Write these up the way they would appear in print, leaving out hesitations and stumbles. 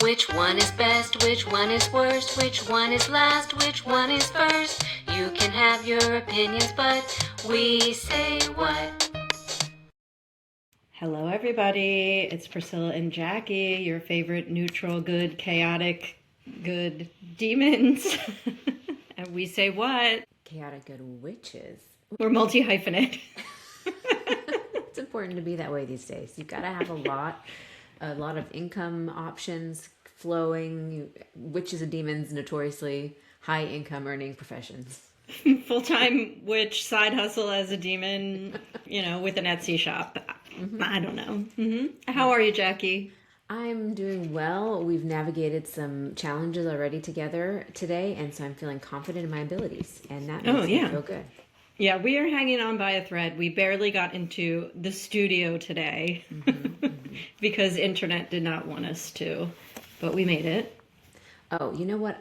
Which one is best? Which one is worst? Which one is last? Which one is first? You can have your opinions, but we say what? Hello, everybody. It's Priscilla and Jackie, your favorite neutral, good, chaotic, good demons. And we say what? Chaotic good witches. We're multi-hyphenate. It's important to be that way these days. You've got to have a lot of income options flowing. Witches and demons, notoriously high income earning professions. Full-time witch, side hustle as a demon, with an Etsy shop. Mm-hmm. I don't know. Mm-hmm. How are you, Jackie? I'm doing well. We've navigated some challenges already together today, and so I'm feeling confident in my abilities, and that makes me feel good. Yeah, we are hanging on by a thread. We barely got into the studio today because internet did not want us to, but we made it. Oh, you know what?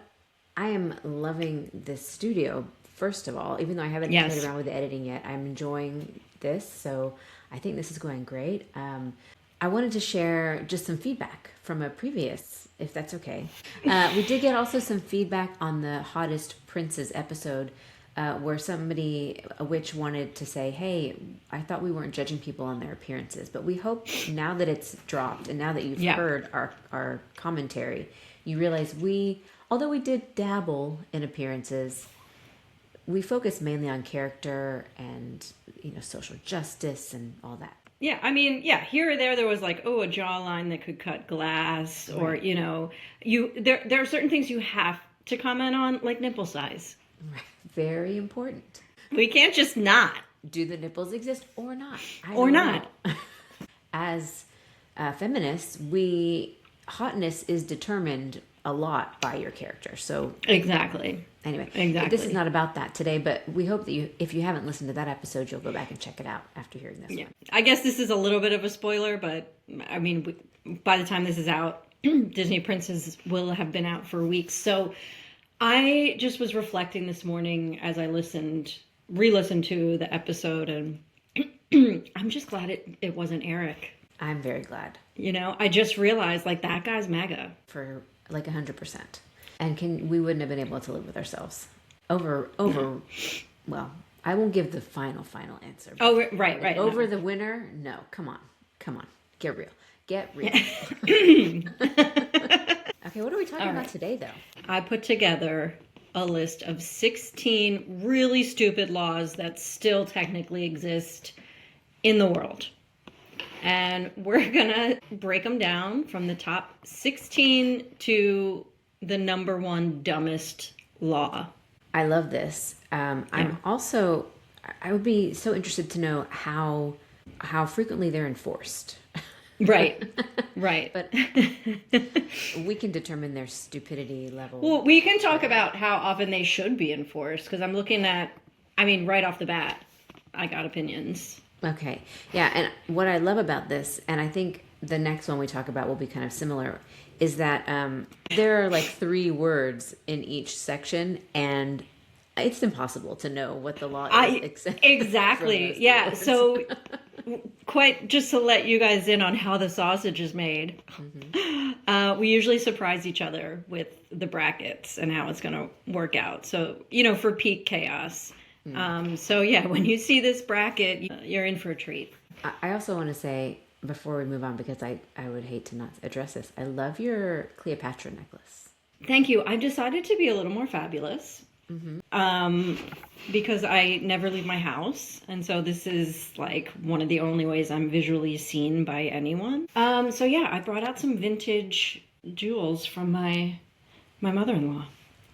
I am loving this studio, first of all. Even though I haven't played around with the editing yet, I'm enjoying this, so I think this is going great. I wanted to share just some feedback from a previous, if that's okay. We did get also some feedback on the Hottest Princes episode, where a witch wanted to say, hey, I thought we weren't judging people on their appearances, but we hope now that it's dropped and now that you've heard our commentary, you realize although we did dabble in appearances, we focus mainly on character and, social justice and all that. Yeah, I mean, here or there was like, a jawline that could cut glass, or, there are certain things you have to comment on, like nipple size. Very important. We can't just not. Do the nipples exist or not? Or not. As feminists, hotness is determined a lot by your character. So exactly. Anyway, exactly. This is not about that today, but we hope that if you haven't listened to that episode, you'll go back and check it out after hearing this one. I guess this is a little bit of a spoiler, but I mean, by the time this is out, Disney Princess will have been out for weeks. So I just was reflecting this morning as I re-listened to the episode, and I'm just glad it wasn't Eric. I'm very glad. I just realized that guy's MAGA. For 100%. And we wouldn't have been able to live with ourselves over. Well, I won't give the final answer. Oh, right. Over the winner? No, come on, get real. Okay, what are we talking about today, though? I put together a list of 16 really stupid laws that still technically exist in the world. And we're going to break them down from the top 16 to the number one dumbest law. I love this. I would be so interested to know how frequently they're enforced. Right. But we can determine their stupidity level. Well, we can talk about how often they should be enforced, because I'm looking at, right off the bat, I got opinions. Okay. Yeah, and what I love about this, and I think the next one we talk about will be kind of similar, is that there are 3 words in each section, and it's impossible to know what the law is. Exactly. Yeah. So quite just to let you guys in on how the sausage is made, we usually surprise each other with the brackets and how it's going to work out. So, for peak chaos. When you see this bracket, you're in for a treat. I also want to say, before we move on, because I would hate to not address this, I love your Cleopatra necklace. Thank you. I decided to be a little more fabulous. Because I never leave my house, and so this is one of the only ways I'm visually seen by anyone. I brought out some vintage jewels from my mother-in-law.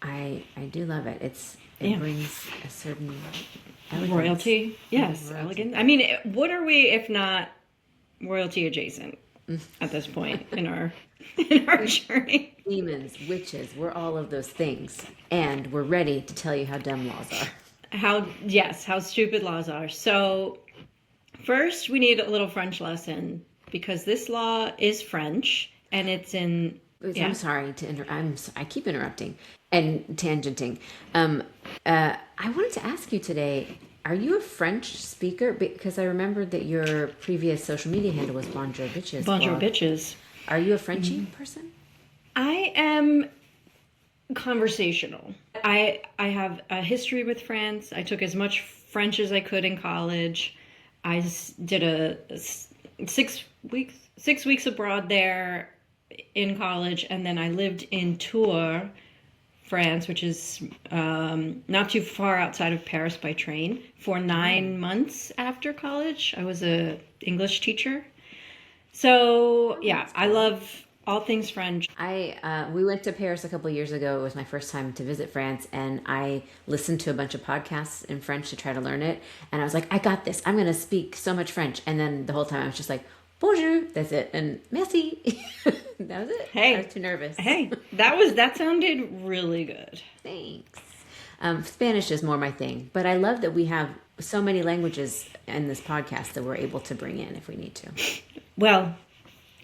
I do love it. It brings a certain elegance. Royalty. Yes, elegance. What are we if not royalty adjacent at this point in our journey? Demons, witches, we're all of those things, and we're ready to tell you how dumb laws are. How stupid laws are. So first we need a little French lesson, because this law is French and it's in... I'm sorry to I keep interrupting and tangenting. I wanted to ask you today, are you a French speaker? Because I remembered that your previous social media handle was Bonjour Bitches. Bonjour Bitches. Are you a Frenchie person? I am conversational. I have a history with France. I took as much French as I could in college. I did a 6 weeks abroad there in college, and then I lived in Tours, France, which is not too far outside of Paris by train, for 9 months after college. I was a English teacher. So yeah, I love all things French. We went to Paris a couple of years ago. It was my first time to visit France, and I listened to a bunch of podcasts in French to try to learn it. And I was like, I got this. I'm going to speak so much French. And then the whole time I was just like, bonjour. That's it. And merci. That was it. Hey, I was too nervous. Hey, that sounded really good. Thanks. Spanish is more my thing, but I love that we have so many languages in this podcast that we're able to bring in if we need to. Well,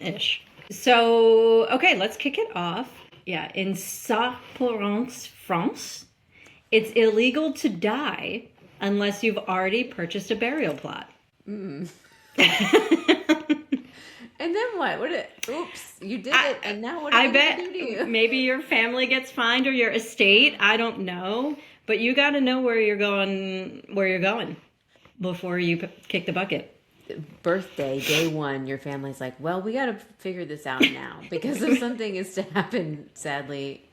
ish. So, okay, let's kick it off. Yeah, in Saint-Laurent, France, it's illegal to die unless you've already purchased a burial plot. And then what? Oops, you did it, and now what are they going to do to you? Maybe your family gets fined or your estate. I don't know, but you got to know where you're going before you kick the bucket. Birthday, day one, your family's like, well, we got to figure this out now because if something is to happen, sadly.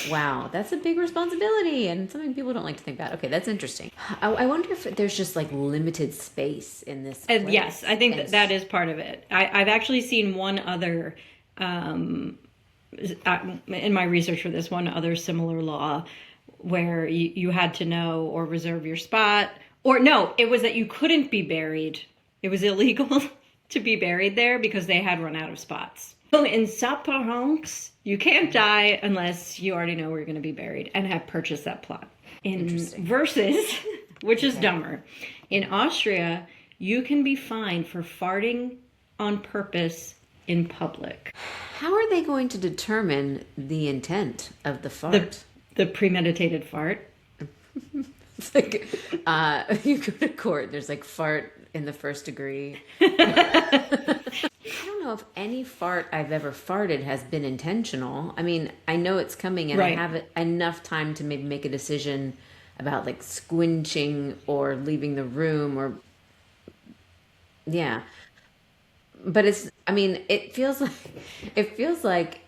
Wow, that's a big responsibility and something people don't like to think about. Okay, that's interesting. I wonder if there's just like limited space in this place. Yes, I think that is part of it. I've actually seen one other, in my research for this, one other similar law where you had to know or reserve your spot. Or no, it was that you couldn't be buried. It was illegal to be buried there because they had run out of spots. So in Saint-Laurent, you can't die unless you already know where you're going to be buried and have purchased that plot. In Versus, which is dumber, in Austria, you can be fined for farting on purpose in public. How are they going to determine the intent of the fart? The premeditated fart. It's like, you go to court, there's like fart in the first degree. I don't know if any fart I've ever farted has been intentional. I mean, I know it's coming and Right. I have enough time to maybe make a decision about like squinching or leaving the room or, yeah. But it feels like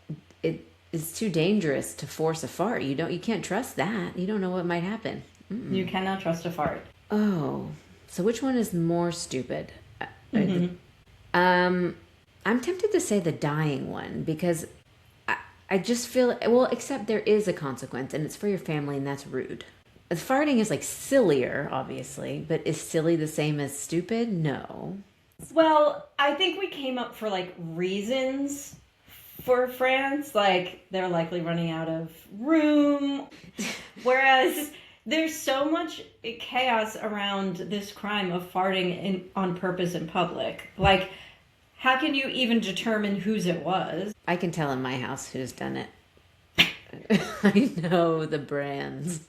it is too dangerous to force a fart. You can't trust that. You don't know what might happen. You cannot trust a fart. Oh, so which one is more stupid? I'm tempted to say the dying one because I just feel, well, except there is a consequence and it's for your family and that's rude. Farting is like sillier, obviously, but is silly the same as stupid? No. Well, I think we came up for like reasons for France. Like they're likely running out of room. Whereas there's so much chaos around this crime of farting on purpose in public. Like, how can you even determine whose it was? I can tell in my house who's done it. I know the brands.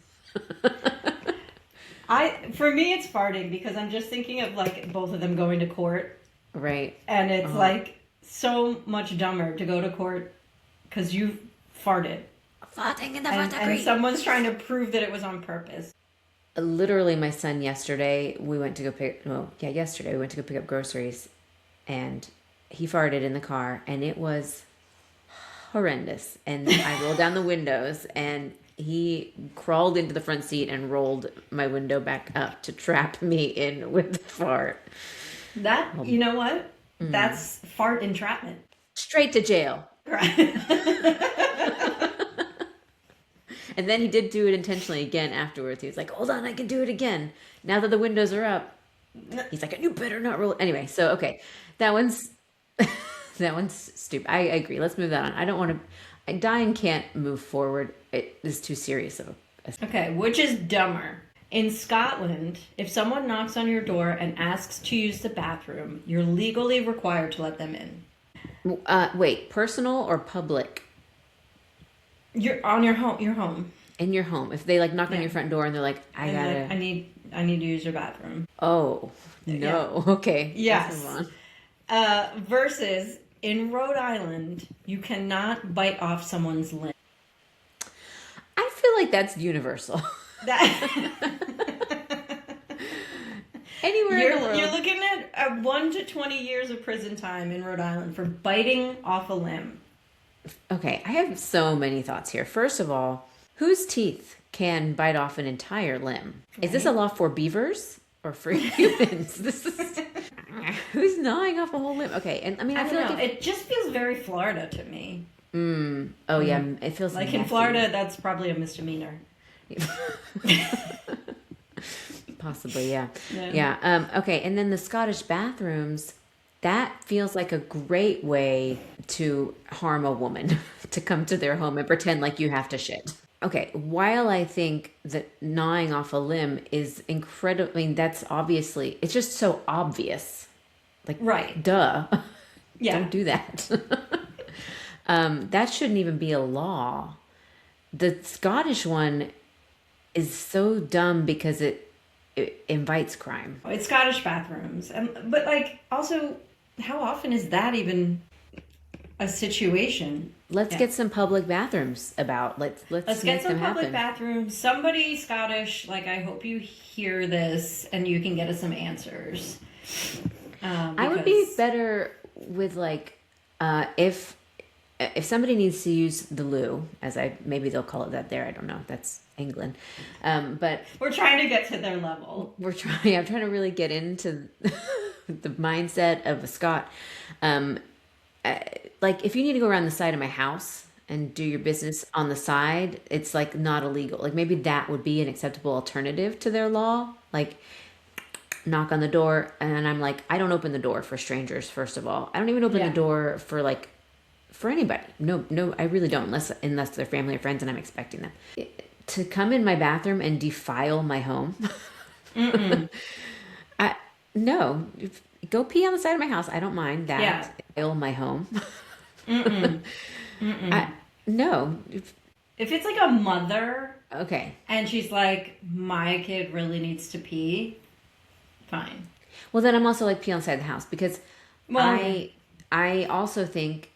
For me, it's farting because I'm just thinking of like both of them going to court. Right. And it's like so much dumber to go to court because you farted. Farting in the and someone's trying to prove that it was on purpose. Literally, my son yesterday, we went to go pick up groceries, and he farted in the car, and it was horrendous. And I rolled down the windows, and he crawled into the front seat and rolled my window back up to trap me in with the fart. That, you know what? That's fart entrapment. Straight to jail. Right. And then he did do it intentionally again afterwards. He was like, hold on, I can do it again. Now that the windows are up. He's like, you better not roll. Anyway, so, okay. That one's stupid. I agree. Let's move that on. I don't want to... Dying can't move forward. It is too serious of a... Okay, which is dumber? In Scotland, if someone knocks on your door and asks to use the bathroom, you're legally required to let them in. Wait, personal or public? You're on your home. In your home. If they like knock on your front door and they're like, I need to use your bathroom. Oh, no. Yeah. Okay. Yes. Let's move on. Versus in Rhode Island, you cannot bite off someone's limb. I feel like that's universal. Anywhere in the world. You're looking at 1 to 20 years of prison time in Rhode Island for biting off a limb. Okay, I have so many thoughts here. First of all, whose teeth can bite off an entire limb? Right. Is this a law for beavers or for humans? This is who's gnawing off a whole limb? Okay, and I mean, I feel like it just feels very Florida to me. Oh yeah, it feels like nasty. In Florida, that's probably a misdemeanor. Possibly, yeah. Okay, and then the Scottish bathrooms, that feels like a great way to harm a woman, to come to their home and pretend like you have to shit. Okay, while I think that gnawing off a limb is incredible, I mean, that's obviously, it's just so obvious. Like, right. Duh. Yeah. Don't do that. That shouldn't even be a law. The Scottish one is so dumb because it invites crime. It's Scottish bathrooms. But, like, also, how often is that even a situation? Let's get some public bathrooms about. Let's get some public happen. bathrooms. Somebody Scottish, like, I hope you hear this and you can get us some answers. I would be better with, like, if somebody needs to use the loo, maybe they'll call it that there. I don't know. That's England. But we're trying to get to their level. I'm trying to really get into the mindset of a Scot. Like, if you need to go around the side of my house and do your business on the side, it's like not illegal. Like, maybe that would be an acceptable alternative to their law. Like, knock on the door, and I'm like, I don't open the door for strangers. First of all, I don't even open the door for anybody. No, I really don't, unless they're family or friends and I'm expecting them to come in my bathroom and defile my home. No, go pee on the side of my house. I don't mind that. Yeah. Defile my home. No. If it's like a mother, okay, and she's like, my kid really needs to pee, fine. Well, then I'm also like, pee on the side of the house, because I also think,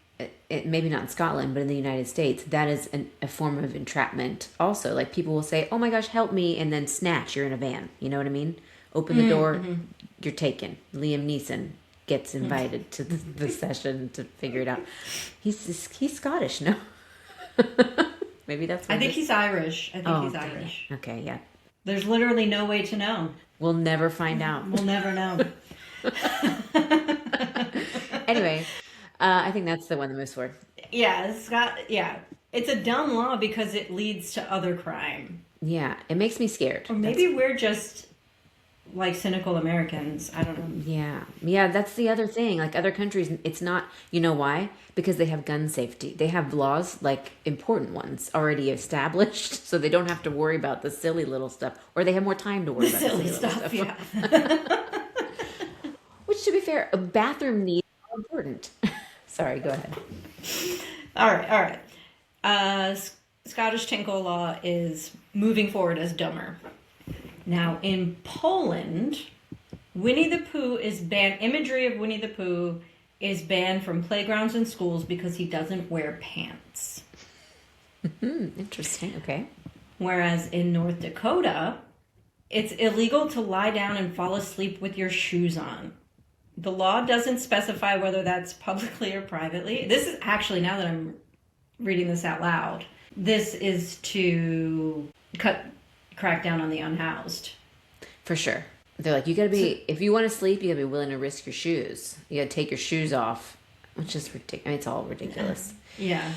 maybe not in Scotland, but in the United States, that is a form of entrapment also. Like, people will say, oh my gosh, help me, and then snatch, you're in a van. You know what I mean? Open the door, you're taken. Liam Neeson gets invited to the session to figure it out. He's Scottish, no? Maybe that's what I think he's Irish. He's Irish. Okay, yeah. There's literally no way to know. We'll never find out. We'll never know. Anyway, I think that's the one that moves forward. Yeah, it's a dumb law because it leads to other crime. Yeah, it makes me scared. Or maybe we're just like cynical Americans. I don't know. Yeah, that's the other thing. Like, other countries, it's not, you know why? Because they have gun safety. They have laws, like important ones, already established, so they don't have to worry about the silly little stuff, or they have more time to worry about the silly stuff. Yeah. Which, to be fair, a bathroom needs are important. Sorry, go ahead. All right. Scottish tinkle law is moving forward as dumber. Now, in Poland, Winnie the Pooh is banned. Imagery of Winnie the Pooh is banned from playgrounds and schools because he doesn't wear pants. Interesting. Okay. Whereas in North Dakota, it's illegal to lie down and fall asleep with your shoes on. The law doesn't specify whether that's publicly or privately. This is actually, now that I'm reading this out loud, this is to crack down on the unhoused. For sure. They're like, you gotta be, if you want to sleep, you gotta be willing to risk your shoes. You gotta take your shoes off, which is ridiculous. I mean, it's all ridiculous. Yeah.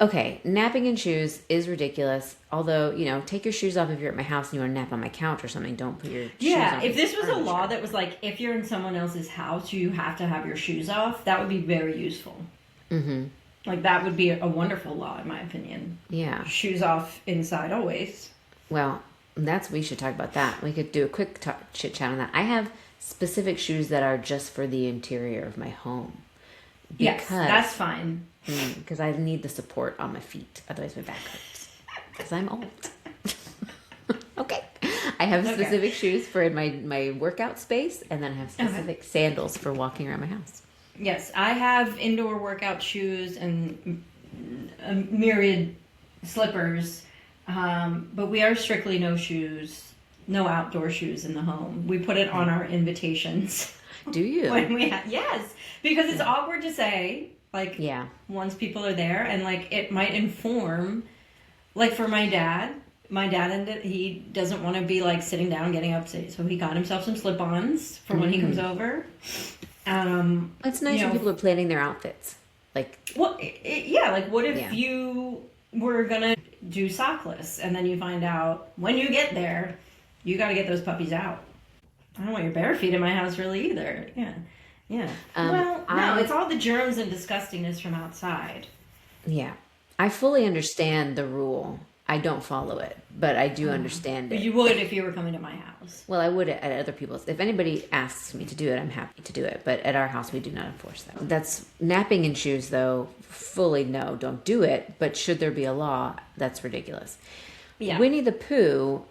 Okay, napping in shoes is ridiculous. Although, take your shoes off if you're at my house and you want to nap on my couch or something. Don't put your shoes on. Yeah, if this was a law that was like, if you're in someone else's house, you have to have your shoes off, that would be very useful. Mm-hmm. Like, that would be a wonderful law, in my opinion. Yeah. Shoes off inside always. Well, we should talk about that. We could do a quick chit chat on that. I have specific shoes that are just for the interior of my home. Yes, that's fine. Because I need the support on my feet. Otherwise my back hurts. Because I'm old. Okay. I have specific shoes for my workout space, and then I have specific sandals for walking around my house. Yes, I have indoor workout shoes and a myriad slippers, but we are strictly no shoes, no outdoor shoes in the home. We put it on our invitations. Do you? When we yes, because it's awkward to say, like, once people are there, and like it might inform, like for my dad ended, he doesn't want to be like sitting down getting up, so he got himself some slip-ons for when he comes over. It's nice when people are planning their outfits. Like, well, like what if you were gonna do sockless, and then you find out when you get there, you got to get those puppies out. I don't want your bare feet in my house really either. Yeah. Well, no, it's all the germs and disgustingness from outside. Yeah. I fully understand the rule. I don't follow it, but I do understand it. You would if you were coming to my house. Well, I would at other people's. If anybody asks me to do it, I'm happy to do it. But at our house, we do not enforce that. That's napping in shoes, though. Fully no, don't do it. But should there be a law, that's ridiculous. Yeah. Winnie the Pooh.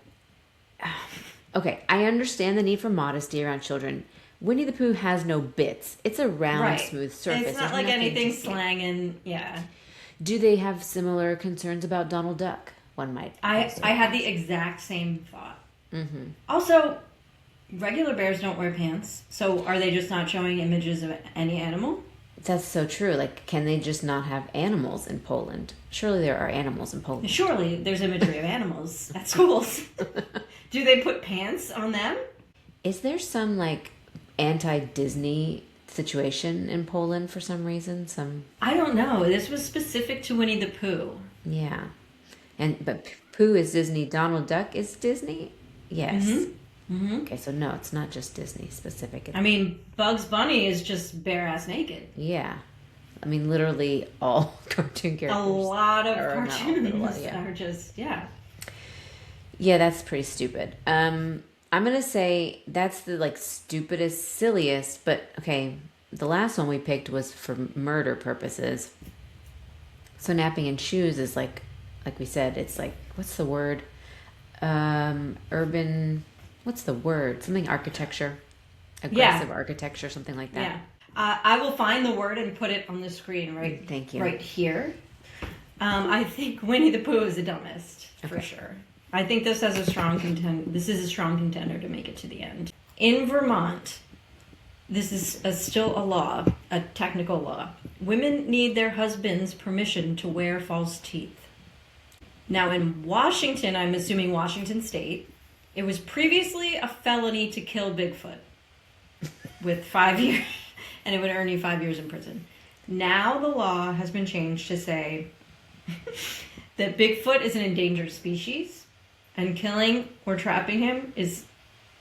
Okay, I understand the need for modesty around children. Winnie the Pooh has no bits. It's a round, smooth surface. It's not like anything slanging. Yeah. Do they have similar concerns about Donald Duck? One might. I had the exact same thought. Mm-hmm. Also, regular bears don't wear pants, so are they just not showing images of any animal? That's so true. Like, can they just not have animals in Poland? Surely there are animals in Poland. Surely there's imagery of animals at schools. Do they put pants on them? Is there some like anti-Disney situation in Poland for some reason? I don't know. This was specific to Winnie the Pooh. Yeah. But Pooh is Disney. Donald Duck is Disney? Yes. Mm-hmm. Mm-hmm. Okay, so no, it's not just Disney specific. I mean, Bugs Bunny is just bare-ass naked. Yeah. I mean, literally all cartoon characters. A lot of cartoons are just, Yeah, that's pretty stupid. I'm going to say that's the, like, stupidest, silliest, but, okay, the last one we picked was for murder purposes. So napping in shoes is, like we said, it's like, what's the word? Urban, what's the word? Something architecture. Aggressive architecture, something like that. Yeah. I will find the word and put it on the screen Thank you. Right here. I think Winnie the Pooh is the dumbest, for sure. I think this has a strong This is a strong contender to make it to the end. In Vermont, this is still a law, a technical law. Women need their husband's permission to wear false teeth. Now in Washington, I'm assuming Washington State, it was previously a felony to kill Bigfoot with 5 years, and it would earn you 5 years in prison. Now the law has been changed to say that Bigfoot is an endangered species, and killing or trapping him is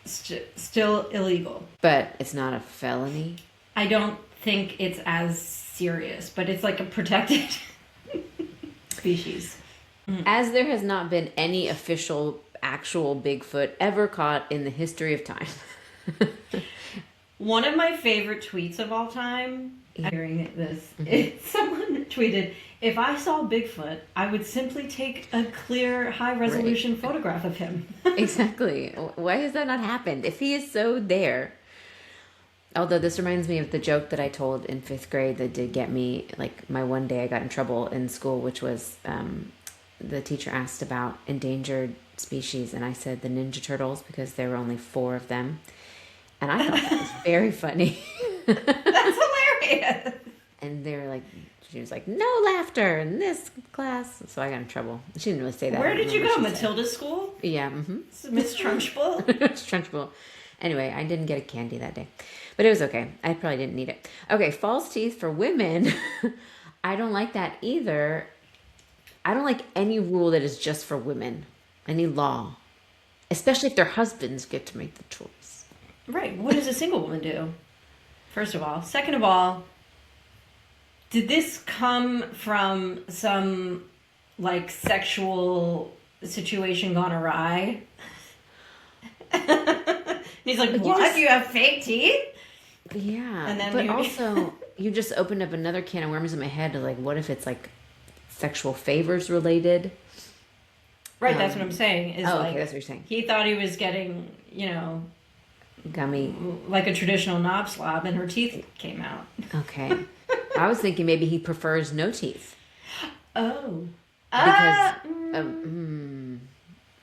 still illegal. But it's not a felony? I don't think it's as serious, but it's like a protected species. As there has not been any official, actual Bigfoot ever caught in the history of time. One of my favorite tweets of all time, hearing this, someone tweeted, if I saw Bigfoot, I would simply take a clear, high-resolution photograph of him. Exactly. Why has that not happened? If he is so there. Although this reminds me of the joke that I told in 5th grade that did get me, like, my one day I got in trouble in school, which was... the teacher asked about endangered species, and I said the Ninja Turtles because there were only 4 of them. And I thought that was very funny. That's hilarious. And they were like, she was like, no laughter in this class. So I got in trouble. She didn't really say that. Where did you go? Matilda's school? Yeah. Mm-hmm. Miss Trunchbull? Miss Trunchbull. Anyway, I didn't get a candy that day. But it was okay. I probably didn't need it. Okay, false teeth for women. I don't like that either. I don't like any rule that is just for women. Any law. Especially if their husbands get to make the choice. Right. What does a single woman do? First of all. Second of all, did this come from some, like, sexual situation gone awry? He's like, what? You have fake teeth? Yeah. And then but also, you just opened up another can of worms in my head. Like, what if it's, like, sexual favors related? Right, that's what I'm saying. Is okay, that's what you're saying. He thought he was getting, Gummy. like a traditional knob slab, and her teeth came out. Okay. I was thinking maybe he prefers no teeth. Oh. Because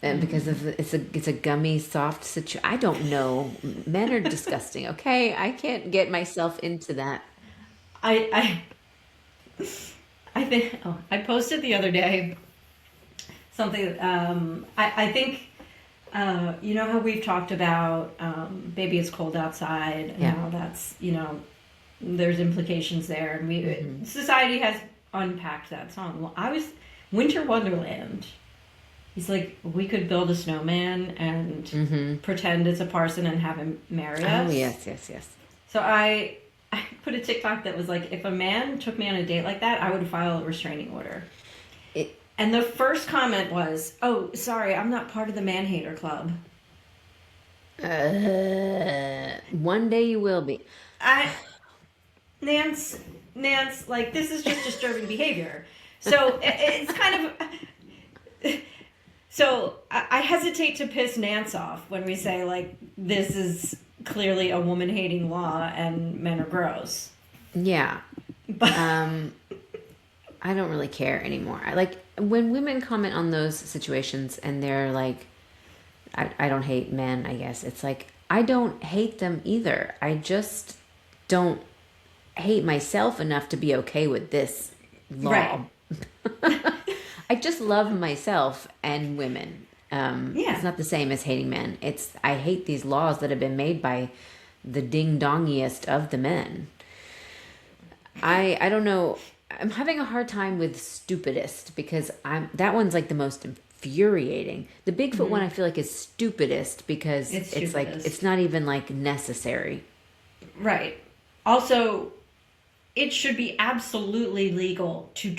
and because of it's a gummy soft situation. I don't know. Men are disgusting. Okay, I can't get myself into that. I think I posted the other day something. I think you know how we've talked about baby it's cold outside and how that's there's implications there, and society has unpacked that song. Well, I was Winter Wonderland. He's like, we could build a snowman and pretend it's a parson and have him marry us. Oh, yes. So I put a TikTok that was like, if a man took me on a date like that, I would file a restraining order. And the first comment was, oh, sorry, I'm not part of the man hater club. One day you will be. Nance, like, this is just disturbing behavior. So it's kind of... So I hesitate to piss Nance off when we say, like, this is clearly a woman-hating law and men are gross. Yeah. But I don't really care anymore. I like when women comment on those situations and they're like, I don't hate men, I guess. It's like, I don't hate them either. I just don't hate myself enough to be okay with this law. Right. I just love myself and women. It's not the same as hating men. I hate these laws that have been made by the ding-dongiest of the men. I don't know. I'm having a hard time with stupidest because that one's like the most infuriating. The Bigfoot one I feel like is stupidest because it's like it's not even like necessary. Right. Also, it should be absolutely legal to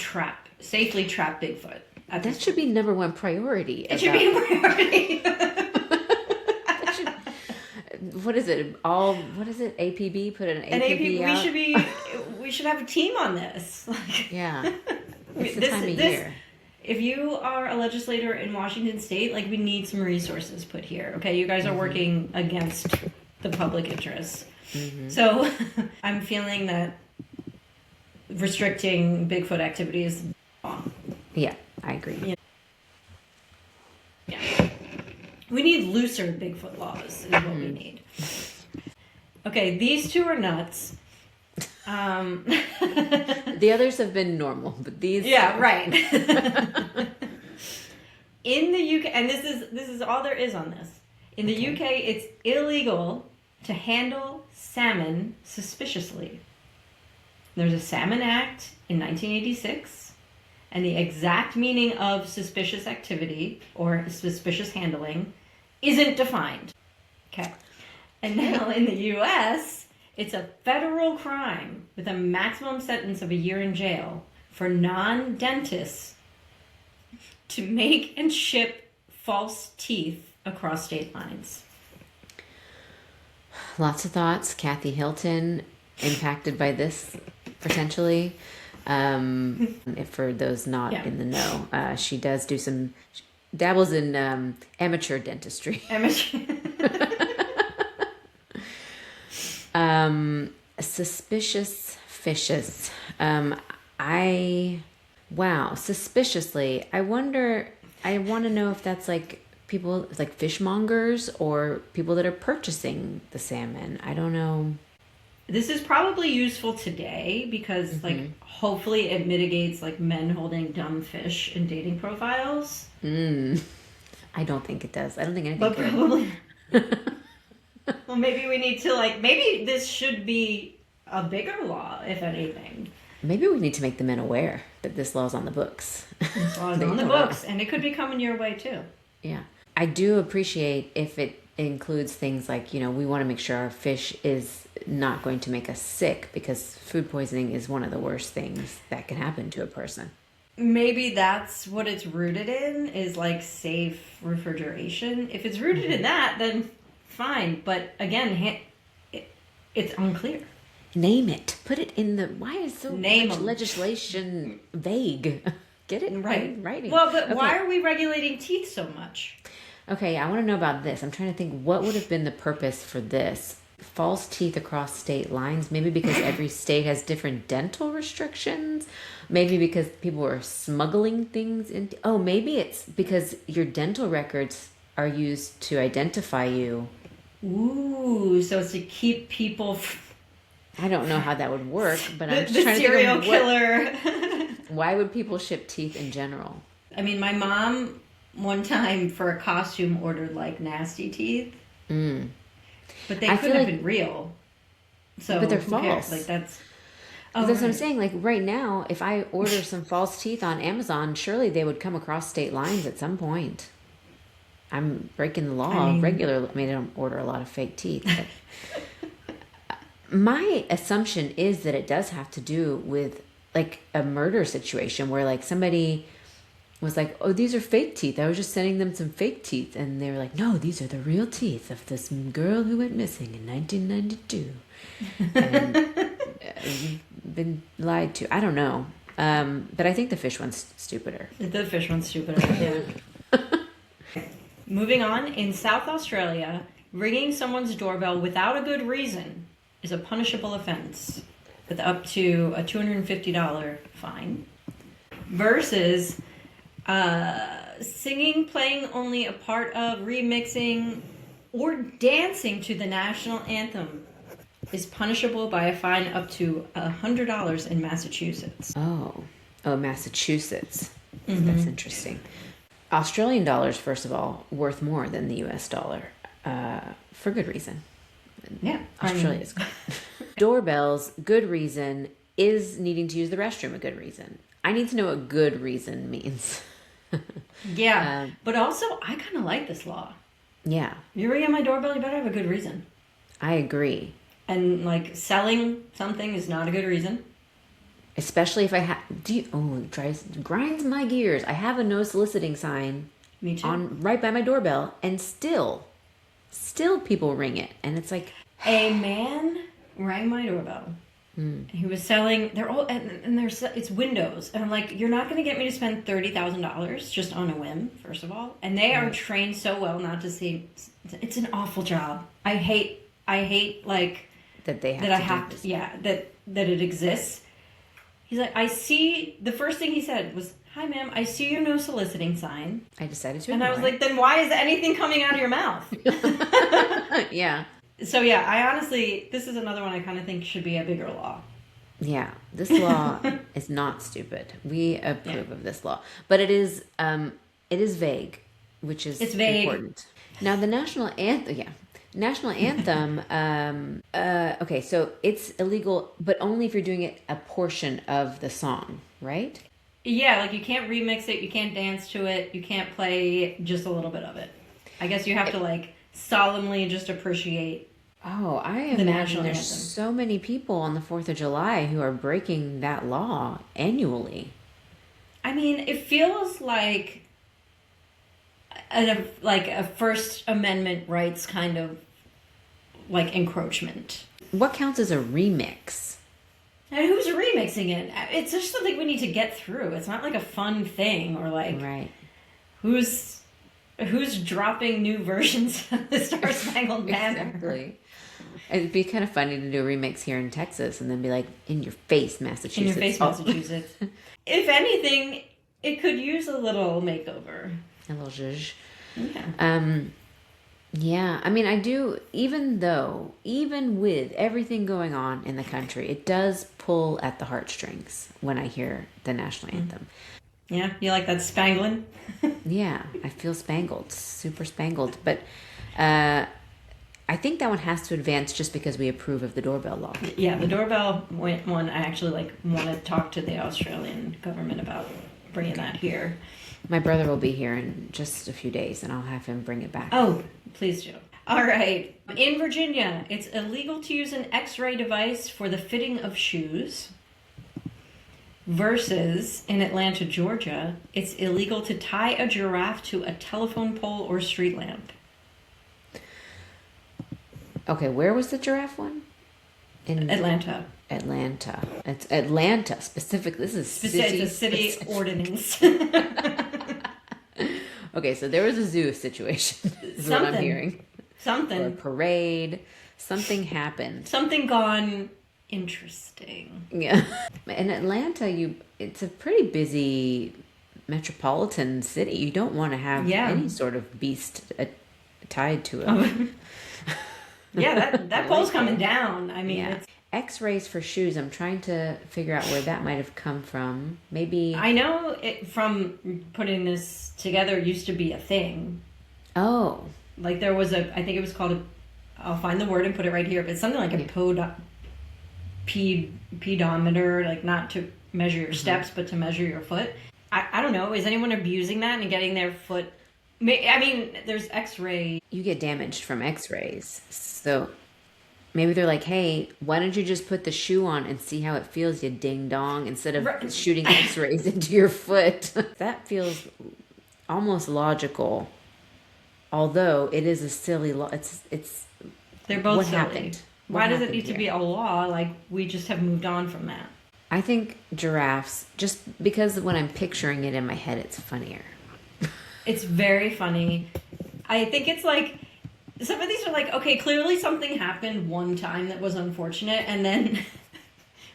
safely trap Bigfoot. That should be number one priority. It should be a priority. What is it? What is it? APB? Put an APB out? We should have a team on this. Yeah. It's the time of year. If you are a legislator in Washington State, like, we need some resources put here. Okay, you guys are working against the public interest. So I'm feeling that restricting Bigfoot activity is wrong. Yeah, I agree. Yeah. We need looser Bigfoot laws is what we need. Okay, these two are nuts. The others have been normal, but these... Yeah, right. In the UK, and this is all there is on this. In the UK, it's illegal to handle salmon suspiciously. There's a Salmon Act in 1986, and the exact meaning of suspicious activity or suspicious handling isn't defined. Okay. And now in the US, it's a federal crime with a maximum sentence of 1 year in jail for non-dentists to make and ship false teeth across state lines. Lots of thoughts. Kathy Hilton impacted by this, potentially. For those not in the know, she does do dabbles in amateur dentistry. Suspicious fishes. Suspiciously. I want to know if that's like people, like fishmongers or people that are purchasing the salmon. I don't know. This is probably useful today because, like, hopefully it mitigates, like, men holding dumb fish in dating profiles. I don't think it does. I don't think anything But probably... Well, maybe we need to, like, maybe this should be a bigger law, if anything. Maybe we need to make the men aware that this law's on the books. This law's on the books, and it could be coming your way, too. Yeah. I do appreciate if it includes things like, we want to make sure our fish is not going to make us sick, because food poisoning is one of the worst things that can happen to a person. Maybe that's what it's rooted in, is like safe refrigeration. If it's rooted in that, then fine. But again, it's unclear. Name it. Put it in the... Why is so much legislation vague? Get it right. Writing. Well, but why are we regulating teeth so much? Okay, I want to know about this. I'm trying to think what would have been the purpose for this. False teeth across state lines, maybe because every state has different dental restrictions, maybe because people were smuggling things in. Oh, maybe it's because your dental records are used to identify you. Ooh, so it's to keep people. I don't know how that would work, but I'm just the trying to serial think of killer. why would people ship teeth in general? I mean, my mom one time for a costume ordered like nasty teeth. But they couldn't have been real. So, but they're who cares? false. Like that's. That's what I'm saying. Like right now, if I order some false teeth on Amazon, surely they would come across state lines at some point. I'm breaking the law regularly. I mean, I don't order a lot of fake teeth. But my assumption is that it does have to do with like a murder situation where like somebody was like, oh, these are fake teeth. I was just sending them some fake teeth. And they were like, no, these are the real teeth of this girl who went missing in 1992. And you've been lied to. I don't know. But I think the fish one's stupider. The fish one's stupider, yeah. Moving on, in South Australia, ringing someone's doorbell without a good reason is a punishable offense with up to a $250 fine. Versus singing, playing only a part of, remixing, or dancing to the national anthem is punishable by a fine up to $100 in Massachusetts. Oh, Massachusetts. That's interesting. Australian dollars, first of all, worth more than the U.S. dollar for good reason. Yeah, Australia's good. Doorbells, good reason, is needing to use the restroom a good reason. I need to know what good reason means. Yeah, but also I kind of like this law. Yeah. You're ringing my doorbell, you better have a good reason. I agree. And like selling something is not a good reason. Especially if I have, it grinds my gears. I have a no soliciting sign. Me too. On right by my doorbell, and still people ring it, and it's like a man rang my doorbell. He was selling. They're all and there's it's windows, and I'm like, you're not going to get me to spend $30,000 just on a whim, first of all. And they are trained so well not to see. It's an awful job. I hate like that they have that to I have do to, yeah, that it exists. He's like, I see. The first thing he said was, "Hi, ma'am. I see your no soliciting sign." I decided to. And I was like, then why is anything coming out of your mouth? Yeah. So yeah, I honestly, this is another one I kind of think should be a bigger law. Yeah, this law is not stupid. We approve of this law, but it is vague, which is important. Now the national anthem, okay, so it's illegal, but only if you're doing it a portion of the song, right? Yeah, like you can't remix it, you can't dance to it, you can't play just a little bit of it. I guess you have to like solemnly just appreciate. Oh, I imagine there's so many people on the 4th of July who are breaking that law annually. I mean, it feels like a First Amendment rights kind of like encroachment. What counts as a remix? And who's remixing it? It's just something we need to get through. It's not like a fun thing or like right. Who's dropping new versions of the Star Spangled Banner? Exactly. It'd be kind of funny to do a remix here in Texas and then be like, in your face, Massachusetts. In your face, Massachusetts. If anything, it could use a little makeover. A little zhuzh. Yeah. Yeah, I mean, I do, even with everything going on in the country, it does pull at the heartstrings when I hear the national anthem. Yeah, you like that spangling? Yeah, I feel spangled, super spangled. But I think that one has to advance just because we approve of the doorbell law. Yeah, the doorbell one, I actually want to talk to the Australian government about bringing that here. My brother will be here in just a few days, and I'll have him bring it back. Oh, please do. All right. In Virginia, it's illegal to use an X-ray device for the fitting of shoes. Versus in Atlanta, Georgia, it's illegal to tie a giraffe to a telephone pole or street lamp. Okay, where was the giraffe one? In Atlanta. It's Atlanta specific. This is It's a city ordinance. Okay, so there was a zoo situation. Is what I'm hearing. Something. Or a parade. Something happened. Something gone interesting. Yeah. In Atlanta, it's a pretty busy metropolitan city. You don't want to have any sort of beast tied to it. Yeah, that pole's coming down. I mean, it's X-rays for shoes. I'm trying to figure out where that might have come from. Maybe I know it from putting this together. It used to be a thing. Oh, like there was I think it was called I'll find the word and put it right here. But it's something like a pedometer, like not to measure your steps, but to measure your foot. I don't know. Is anyone abusing that and getting their foot? I mean, there's X-ray. You get damaged from X-rays, so maybe they're like, "Hey, why don't you just put the shoe on and see how it feels, you ding dong, instead of shooting X-rays into your foot." That feels almost logical, although it is a silly law. It's they're both what silly. Happened. Why does it need to be a law? Like we just have moved on from that. I think giraffes, just because when I'm picturing it in my head, it's funnier. It's very funny. I think it's like, some of these are like, okay, clearly something happened one time that was unfortunate, and then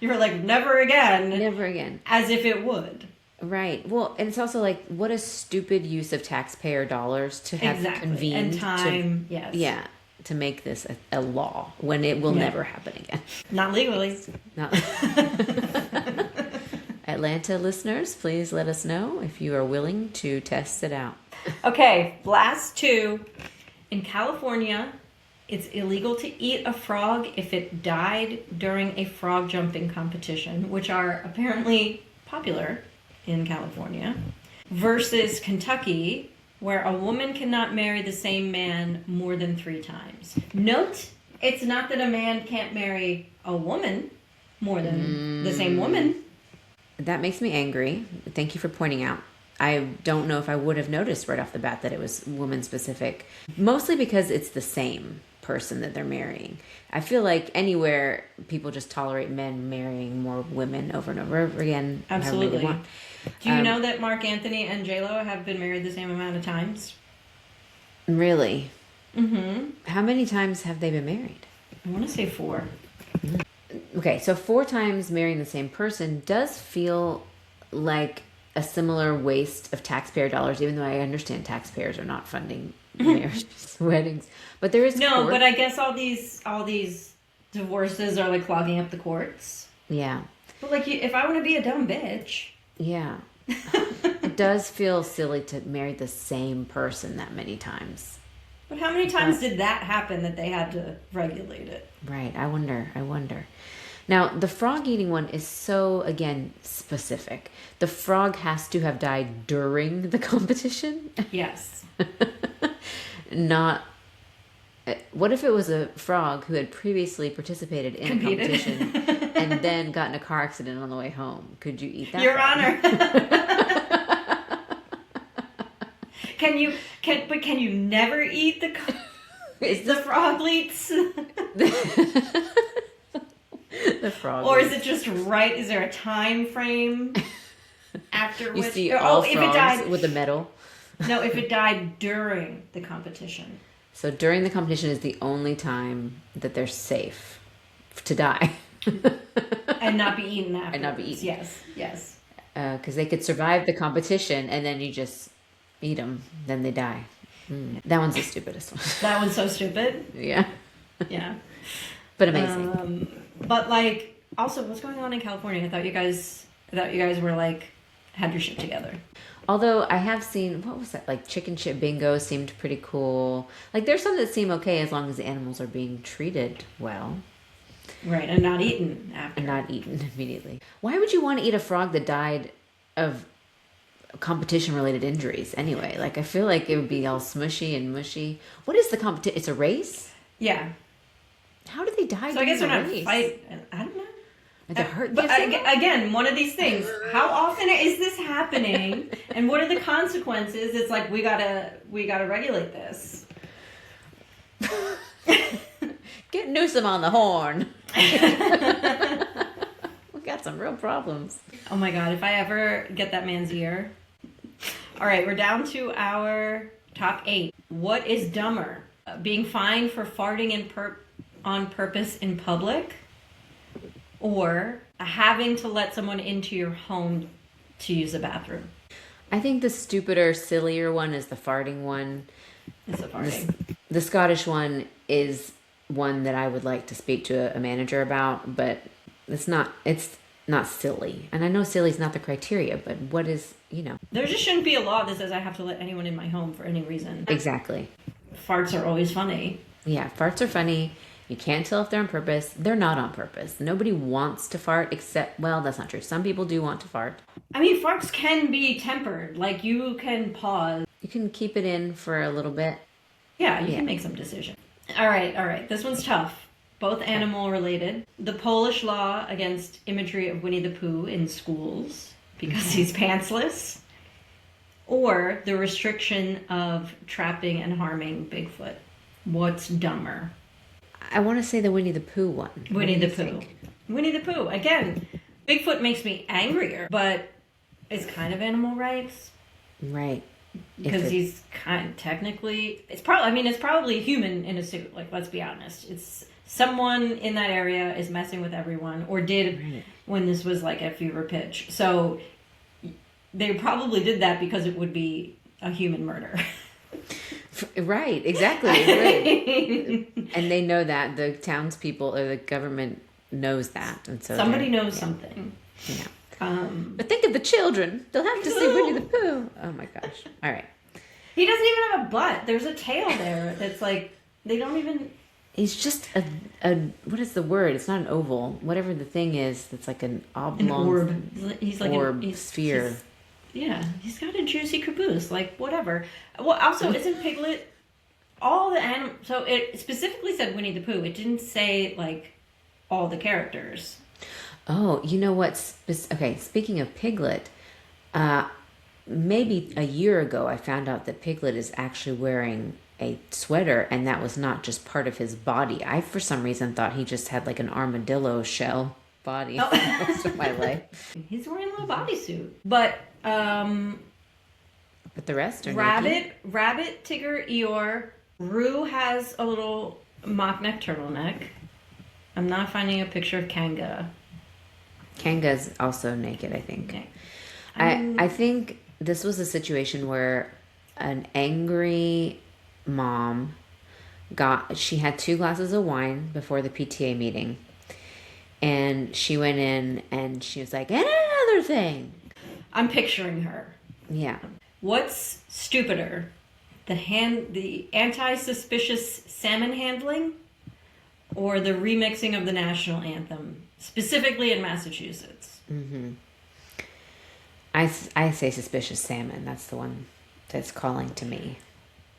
you're like, never again. Never again. As if it would. Right. Well, and it's also like, what a stupid use of taxpayer dollars to have convened. And time, yes. Yeah. To make this a law when it will never happen again. Not legally. Not. Atlanta listeners, please let us know if you are willing to test it out. Okay, last two. In California, it's illegal to eat a frog if it died during a frog jumping competition, which are apparently popular in California, versus Kentucky, where a woman cannot marry the same man more than 3 times. Note, it's not that a man can't marry a woman more than the same woman. That makes me angry. Thank you for pointing out. I don't know if I would have noticed right off the bat that it was woman specific. Mostly because it's the same person that they're marrying. I feel like anywhere people just tolerate men marrying more women over and over again. Absolutely. Do you know that Mark Anthony and J-Lo have been married the same amount of times? Really? Mm-hmm. How many times have they been married? I want to say 4. Okay, so 4 times marrying the same person does feel like a similar waste of taxpayer dollars, even though I understand taxpayers are not funding marriages, weddings. But there is but I guess all these divorces are like clogging up the courts. Yeah. But like, if I want to be a dumb bitch. Yeah. It does feel silly to marry the same person that many times. But how many times did that happen that they had to regulate it? Right. I wonder. Now, the frog eating one is so, again, specific. The frog has to have died during the competition? Yes. Not... What if it was a frog who had previously participated in a competition and then got in a car accident on the way home? Could you eat that? Your Honor. Can you never eat the frog leaks? The frog. Or is it just right? Is there a time frame after which? You see all frogs with the medal? No, if it died during the competition. So during the competition is the only time that they're safe to die. And not be eaten afterwards. And not be eaten. Yes. Because they could survive the competition and then you just eat them, then they die. That one's the stupidest one. That one's so stupid. Yeah. Yeah. But amazing. But like, also, what's going on in California? I thought you guys were like, had your shit together. Although I have seen, what was that? Like chicken shit bingo seemed pretty cool. Like there's some that seem okay as long as the animals are being treated well. Right, and not eaten after. And not eaten immediately. Why would you want to eat a frog that died of competition-related injuries anyway? Like I feel like it would be all smushy and mushy. What is the competition? It's a race? Yeah. How did they die? So I guess they're not fight. I don't know. The hurt. But again, one of these things. How often is this happening? And what are the consequences? It's like we gotta regulate this. Get Newsom on the horn. We got some real problems. Oh my God! If I ever get that man's ear, All right, we're down to our top 8. What is dumber? Being fined for farting on purpose in public, or having to let someone into your home to use the bathroom? I think the stupider, sillier one is the farting one. It's the farting. The Scottish one is one that I would like to speak to a manager about, but it's not silly. And I know silly is not the criteria, but what is, There just shouldn't be a law that says I have to let anyone in my home for any reason. Exactly. Farts are always funny. Yeah, farts are funny. You can't tell if they're on purpose. They're not on purpose. Nobody wants to fart except, well, that's not true. Some people do want to fart. I mean, farts can be tempered. Like, you can pause. You can keep it in for a little bit. Yeah, you can make some decision. All right. This one's tough. Both animal related. The Polish law against imagery of Winnie the Pooh in schools because he's pantsless. Or the restriction of trapping and harming Bigfoot. What's dumber? I want to say the Winnie the Pooh one. Winnie the Pooh. Winnie the Pooh. Again, Bigfoot makes me angrier, but it's kind of animal rights. Right. Because he's kind of technically, it's probably a human in a suit. Like, let's be honest. It's someone in that area is messing with everyone, or did when this was like at fever pitch. So they probably did that because it would be a human murder. Right, exactly. Right. And they know that. The townspeople or the government knows that. And so somebody knows something. Yeah. But think of the children. They'll have to see Winnie the Pooh. Oh my gosh. All right. He doesn't even have a butt. There's a tail there. It's like, they don't even... He's just a what is the word? It's not an oval. Whatever the thing is, that's like an oblong... An orb. He's like orb, sphere. He's got a juicy caboose. Like, whatever. Well, also, isn't Piglet... All the animals... So it specifically said Winnie the Pooh. It didn't say, like, all the characters. Oh, you know what? Okay, speaking of Piglet, maybe a year ago I found out that Piglet is actually wearing a sweater, and that was not just part of his body. I, for some reason, thought he just had like an armadillo shell body for most of my life. He's wearing a little bodysuit. But the rest are Rabbit, Tigger, Eeyore, Roo has a little mock neck turtleneck. I'm not finding a picture of Kanga. Kanga's also naked, I think. Okay. I think this was a situation where an angry mom she had 2 glasses of wine before the PTA meeting, and she went in and she was like, and another thing. I'm picturing her. Yeah. What's stupider? The anti-suspicious salmon handling, or the remixing of the national anthem, specifically in Massachusetts? Mm-hmm. I say suspicious salmon. That's the one that's calling to me.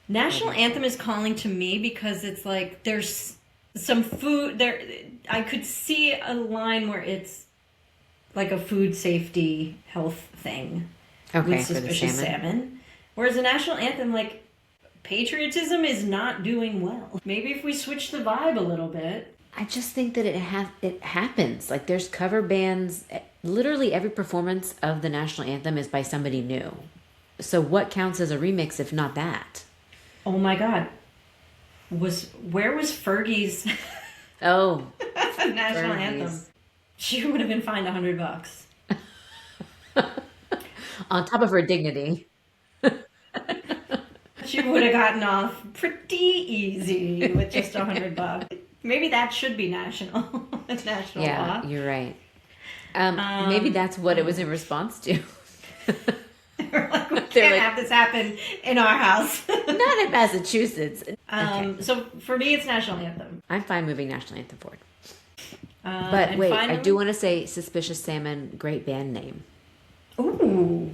National anthem is calling to me because it's like there's some food there. I could see a line where it's like a food safety health thing with suspicious salmon. Whereas the national anthem, like, patriotism is not doing well. Maybe if we switch the vibe a little bit. I just think that it happens. Like, there's cover bands. Literally every performance of the national anthem is by somebody new. So what counts as a remix if not that? Oh my God. Where was Fergie's national anthem? She would have been fined $100. On top of her dignity. She would have gotten off pretty easy with just $100. Maybe that should be national law. Yeah, you're right. Maybe that's what it was in response to. We're like, we can't have this happen in our house. Not in Massachusetts. So for me, it's national anthem. I'm fine moving national anthem forward. But wait, finally, I do want to say Suspicious Salmon, great band name. Ooh.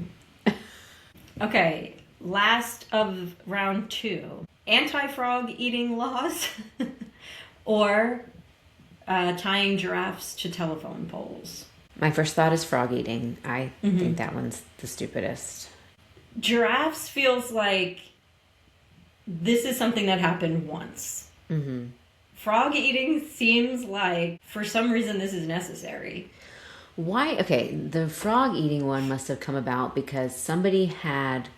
Okay, last of round 2. Anti-frog eating laws or tying giraffes to telephone poles. My first thought is frog eating. I think that one's the stupidest. Giraffes feels like this is something that happened once. Mm-hmm. Frog eating seems like, for some reason, this is necessary. Why? Okay, the frog eating one must have come about because somebody had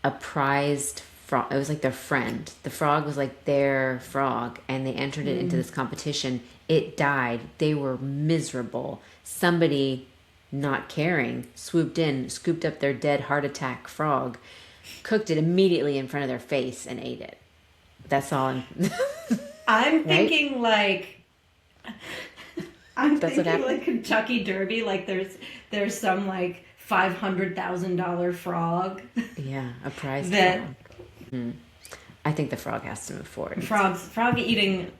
a prized frog. It was like their friend. The frog was like their frog, and they entered it into this competition. It died. They were miserable. Somebody, not caring, swooped in, scooped up their dead heart attack frog, cooked it immediately in front of their face, and ate it. That's all. I'm thinking I'm That's what thinking happened? like Kentucky Derby. Like there's some like $500,000 frog. Yeah, a prize That frog. I think the frog has to move forward. frog eating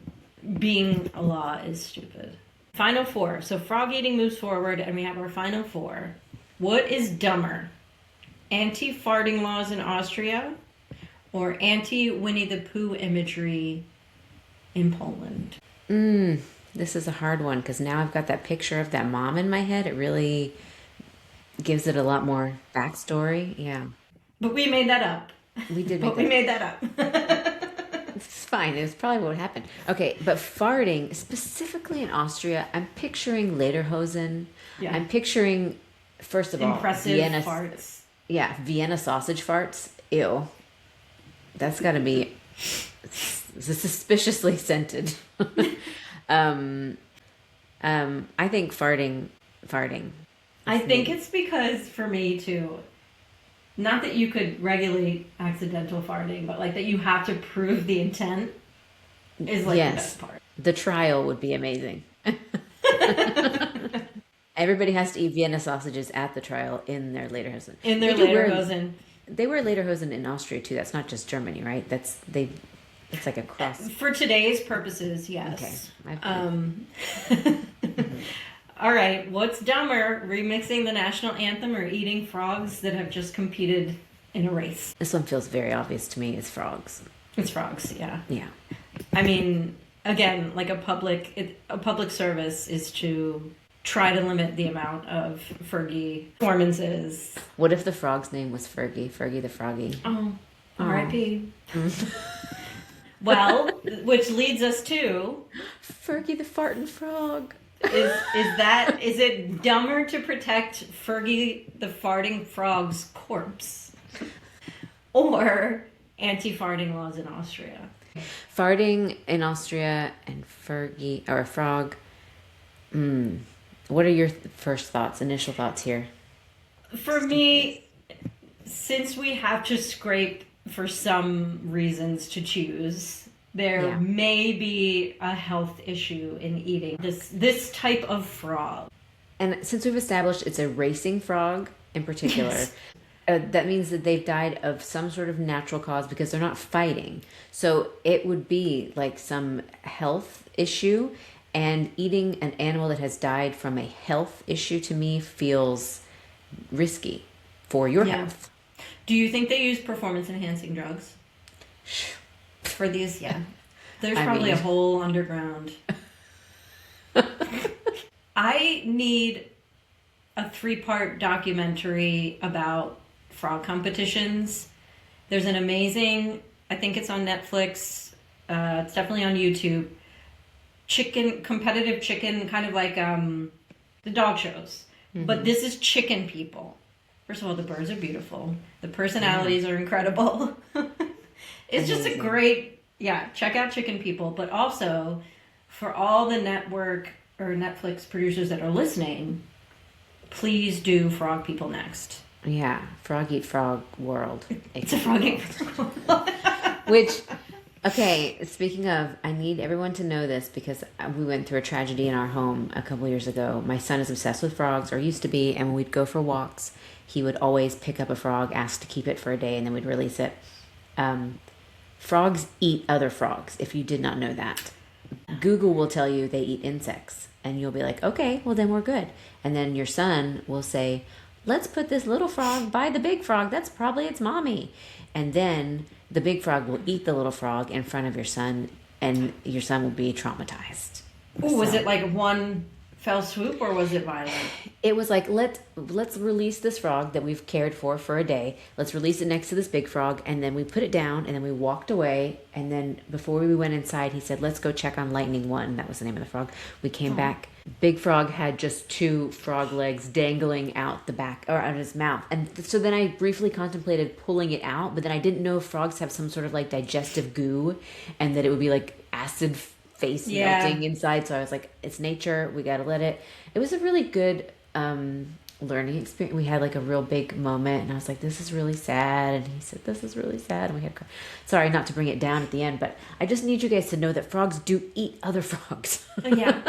being a law is stupid. Final four. So frog eating moves forward, and we have our final four. What is dumber? Anti-farting laws in Austria, or anti-Winnie the Pooh imagery in Poland? This is a hard one because now I've got that picture of that mom in my head. It really gives it a lot more backstory. Yeah, But we made that up. we did But make we that. made that up. It's fine. It was probably what happened. Okay, but farting, specifically in Austria, I'm picturing lederhosen. Yeah. I'm picturing, first of all, Impressive Vienna farts. Yeah, Vienna sausage farts. Ew. That's got to be suspiciously scented. I think farting. I think it's because for me too, not that you could regulate accidental farting, but like that you have to prove the intent is like the Yes. best part. The trial would be amazing. Everybody has to eat Vienna sausages at the trial in their lederhosen. In their They do wear- lederhosen. They wear lederhosen in Austria too. That's not just Germany, right? It's like a cross. For today's purposes, yes. Okay. All right, what's dumber, remixing the national anthem or eating frogs that have just competed in a race? This one feels very obvious to me. It's frogs. It's frogs, yeah. Yeah. I mean, again, like a public service is to try to limit the amount of Fergie performances. What if the frog's name was Fergie? Fergie the Froggy. Oh, R.I.P. Well, which leads us to Fergie the farting frog. is it dumber to protect Fergie the farting frog's corpse or anti-farting laws in Austria? Farting in Austria and Fergie or a frog. What are your first thoughts, initial thoughts here? For me, since we have to scrape for some reasons to choose, there may be a health issue in eating this type of frog. And since we've established it's a racing frog in particular, that means that they've died of some sort of natural cause because they're not fighting. So it would be like some health issue, and eating an animal that has died from a health issue to me feels risky for your health. Do you think they use performance-enhancing drugs for these? Yeah. There's probably a whole underground. I need a 3-part documentary about frog competitions. There's an amazing, I think it's on Netflix, it's definitely on YouTube, competitive chicken, kind of like the dog shows. But this is chicken people. First of all, the birds are beautiful. The personalities are incredible. It's just a great, check out Chicken People. But also, for all the network or Netflix producers that are listening, please do Frog People next. Yeah, Frog Eat Frog World. It's a Frog Eat Frog World. Which, okay, speaking of, I need everyone to know this because we went through a tragedy in our home a couple years ago. My son is obsessed with frogs, or used to be, and when we'd go for walks, he would always pick up a frog, ask to keep it for a day, and then we'd release it. Frogs eat other frogs, if you did not know that. Google will tell you they eat insects, and you'll be like, okay, well then we're good. And then your son will say, let's put this little frog by the big frog. That's probably its mommy. And then the big frog will eat the little frog in front of your son, and your son will be traumatized. Ooh, was it like one fell swoop, or was it violent? It was like, let's release this frog that we've cared for a day. Let's release it next to this big frog. And then we put it down, and then we walked away. And then before we went inside, he said, let's go check on Lightning One. That was the name of the frog. We came back Big Frog had just 2 frog legs dangling out the back or out of his mouth. And so then I briefly contemplated pulling it out, but then I didn't know if frogs have some sort of like digestive goo and that it would be like acid face melting inside. So I was like, it's nature. We got to let it. It was a really good learning experience. We had like a real big moment and I was like, this is really sad. And he said, this is really sad. And we had, sorry, not to bring it down at the end, but I just need you guys to know that frogs do eat other frogs. Yeah.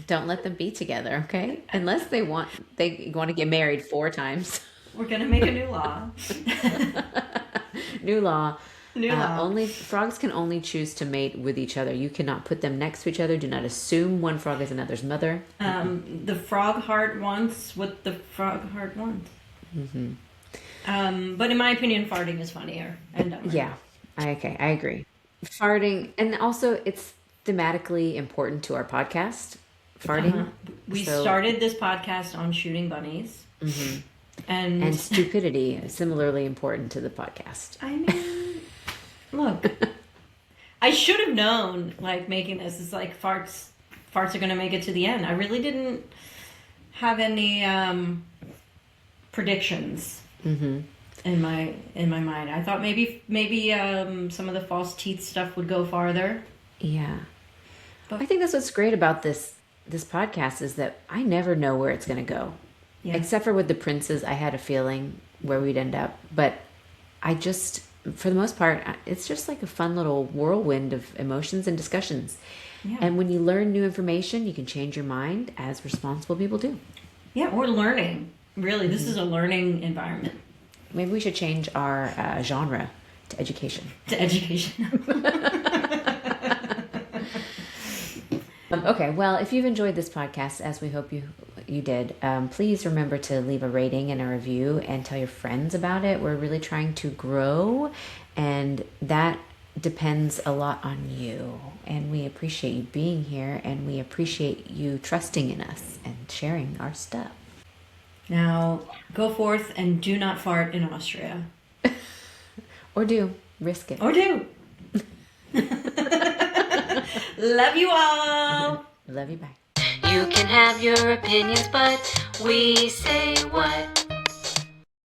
Don't let them be together, okay? Unless they want to get married 4 times. We're gonna make a new law. New law. New law. Only frogs can only choose to mate with each other. You cannot put them next to each other. Do not assume one frog is another's mother. The frog heart wants what the frog heart wants. But in my opinion, farting is funnier and dumber. Yeah. I agree. Farting, and also it's thematically important to our podcast. Farting. We started this podcast on shooting bunnies. And stupidity is similarly important to the podcast. I mean, look, I should have known, like, making this is like farts are going to make it to the end. I really didn't have any predictions in my mind. I thought maybe some of the false teeth stuff would go farther. Yeah. But I think that's what's great about this podcast is that I never know where it's going to go. Yeah. Except for with the princes, I had a feeling where we'd end up. But I just, for the most part, it's just like a fun little whirlwind of emotions and discussions. Yeah. And when you learn new information, you can change your mind as responsible people do. Yeah, we're learning. Really, this is a learning environment. Maybe we should change our genre to education. To education. Okay, well, if you've enjoyed this podcast, as we hope you did, please remember to leave a rating and a review and tell your friends about it. We're really trying to grow, and that depends a lot on you. And we appreciate you being here, and we appreciate you trusting in us and sharing our stuff. Now, go forth and do not fart in Austria. Or do. Risk it. Or do. Love you all. Love you. Bye. You can have your opinions, but we say what?